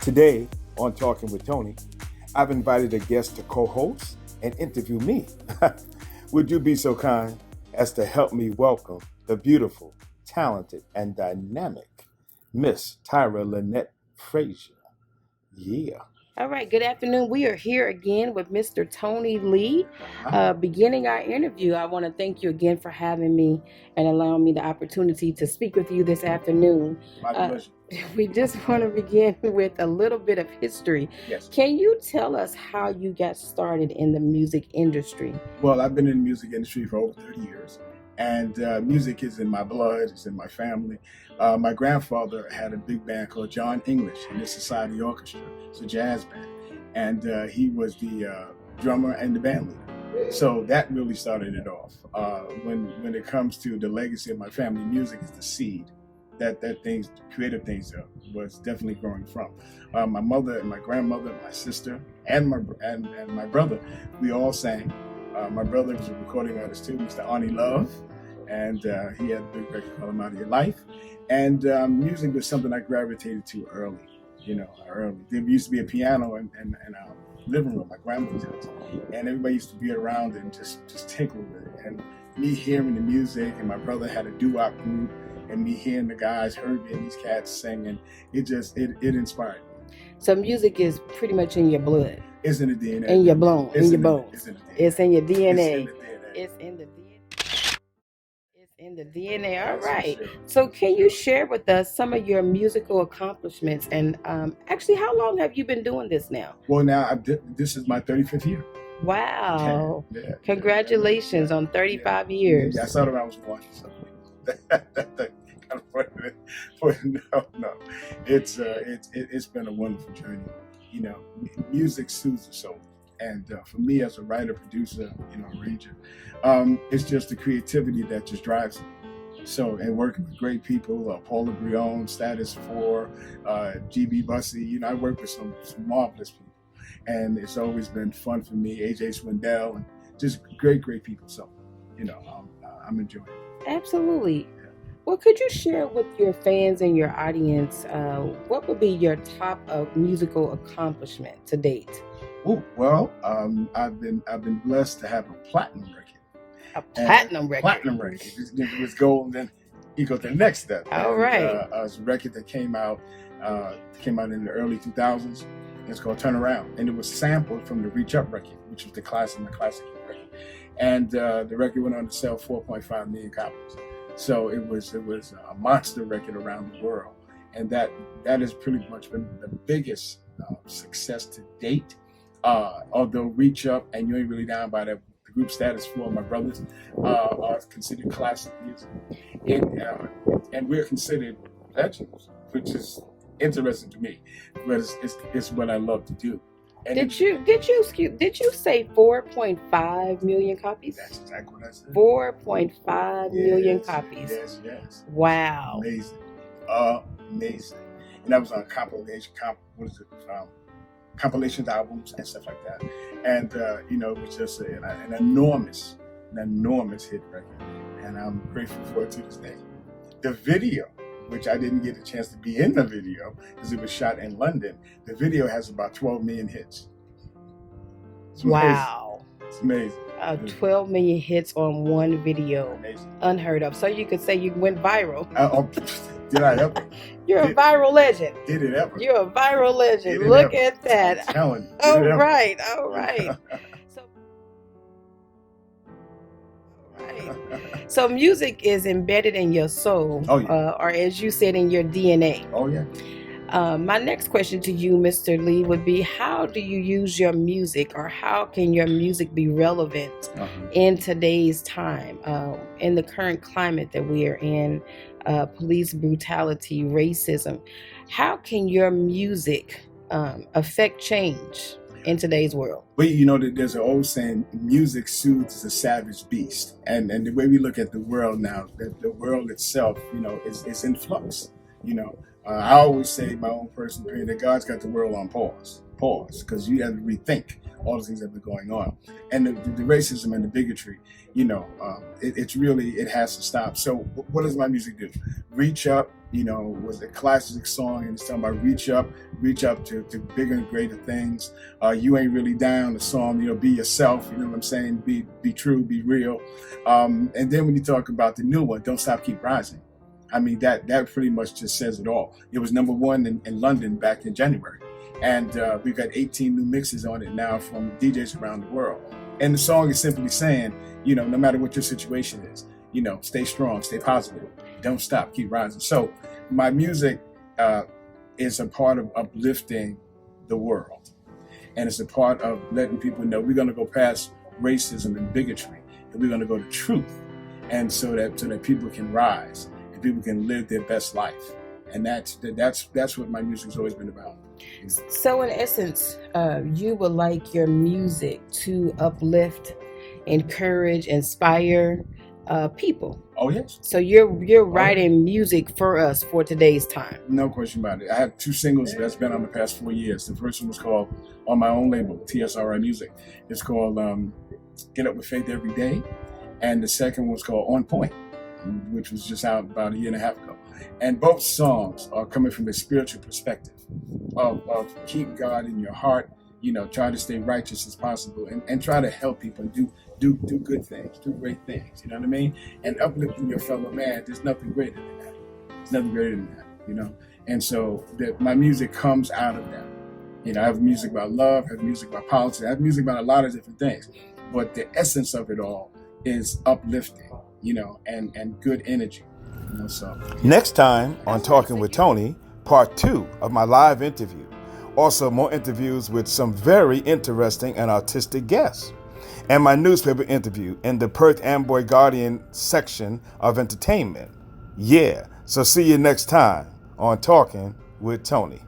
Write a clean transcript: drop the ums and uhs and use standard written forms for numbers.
Today, on Talking with Toney, I've invited a guest to co host and interview me. Would you be so kind as to help me welcome the beautiful, talented, and dynamic Miss Tyra Lynette Frazier? Yeah. All right, good afternoon. We are here again with Mr. Toney Lee. Beginning our interview, I want to thank you again for having me and allowing me the opportunity to speak with you this afternoon. My pleasure. We just want to begin with a little bit of history. Yes. Can you tell us how you got started in the music industry? Well, I've been in the music industry for over 30 years, and music is in my blood, it's in my family. My grandfather had a big band called John English and his Society Orchestra. It's a jazz band, and he was the drummer and the band leader. So that really started it off. When it comes to the legacy of my family, music is the seed that things, creative things, was definitely growing from. My mother and my grandmother, my sister, and my brother, we all sang. My brother was a recording artist too, Mr. Arnie Love, and he had a big record called "I'm Out of Your Life." And music was something I gravitated to early. Early. There used to be a piano in our living room, my grandmother's house, and everybody used to be around and just tinkle with it. And me hearing the music, and my brother had a doo-wop group, and me hearing the guys, Herbie and these cats singing, it inspired me. So music is pretty much in your blood. It's in the DNA. In your bones. It's in your bones. It's in the DNA. It's in the DNA. It's in the DNA. All That's right. for sure. So can you share with us some of your musical accomplishments? And actually, how long have you been doing this now? Well, now this is my 35th year. Wow. Yeah. Congratulations on 35 years. Yeah, I started when I was one. So no. It's been a wonderful journey. Music soothes the soul, and for me as a writer, producer, arranger, it's just the creativity that just drives me. So, and working with great people, Paula Brion, Status 4, GB Bussy, I work with some marvelous people, and it's always been fun for me. AJ Swindell, and just great people. So, I'm enjoying it. Absolutely. Well, could you share with your fans and your audience what would be your top of musical accomplishment to date? Oh, well, I've been blessed to have a platinum record. A platinum record. Platinum record. It was gold, and then you go to the next step. All right. It's a record that came out in the early 2000s. It's called Turn Around, and it was sampled from the Reach Up record, which was my classic record. And the record went on to sell 4.5 million copies. So it was a monster record around the world, and that has pretty much been the biggest success to date. Although Reach Up and You Ain't Really Down by the group Status 4, my brothers, are considered classic music, and we're considered legends, which is interesting to me, because it's what I love to do. And did you say 4.5 million copies? That's exactly what I said. 4.5 million copies. Yes. Wow. Amazing. And that was on compilations albums and stuff like that. And it was just an enormous hit record, and I'm grateful for it to this day. The video, which I didn't get a chance to be in the video because it was shot in London, the video has about 12 million hits. Wow. It's amazing. 12 million hits on one video. Amazing. Unheard of. So you could say you went viral. Did I ever? You're a viral legend. Did it ever? You're a viral legend. Look at that. I'm telling you. All right. So music is embedded in your soul, or as you said, in your DNA. Oh, yeah. My next question to you, Mr. Lee, would be, how do you use your music, or how can your music be relevant in today's time, in the current climate that we are in, police brutality, racism? How can your music affect change in today's world? Well, there's an old saying, music soothes the savage beast. And the way we look at the world now, the world itself, is in flux. I always say, my own personal opinion, that God's got the world on pause. pause, because you have to rethink all the things that have been going on. And the racism and the bigotry, it has to stop. So what does my music do? Reach up, was a classic song, and it's talking about reach up to bigger and greater things. You ain't really down, the song, be yourself, you know what I'm saying? Be true, be real. And then when you talk about the new one, don't stop, keep rising. I mean, that pretty much just says it all. It was number one in London back in January. And we've got 18 new mixes on it now from DJs around the world. And the song is simply saying, no matter what your situation is, stay strong, stay positive, don't stop, keep rising. So my music is a part of uplifting the world. And it's a part of letting people know we're going to go past racism and bigotry, and we're going to go to truth. And so that people can rise and people can live their best life. And that's what my music's always been about. So in essence, you would like your music to uplift, encourage, inspire people. Oh, yes. So you're writing music for us for today's time. No question about it. I have 2 singles that's been on the past 4 years. The first one was called, on my own label, TSRI Music. It's called Get Up With Faith Every Day. And the second one was called On Point, which was just out about 1.5 years ago. And both songs are coming from a spiritual perspective of keep God in your heart, try to stay righteous as possible, and try to help people and do good things, do great things, you know what I mean? And uplifting your fellow man, there's nothing greater than that. There's nothing greater than that, And so my music comes out of that. I have music about love, I have music about politics, I have music about a lot of different things. But the essence of it all is uplifting, and good energy. So next time on Talking with Toney, part 2 of my live interview. Also more interviews with some very interesting and artistic guests. And my newspaper interview in the Perth Amboy Guardian section of entertainment. Yeah, so see you next time on Talking with Toney.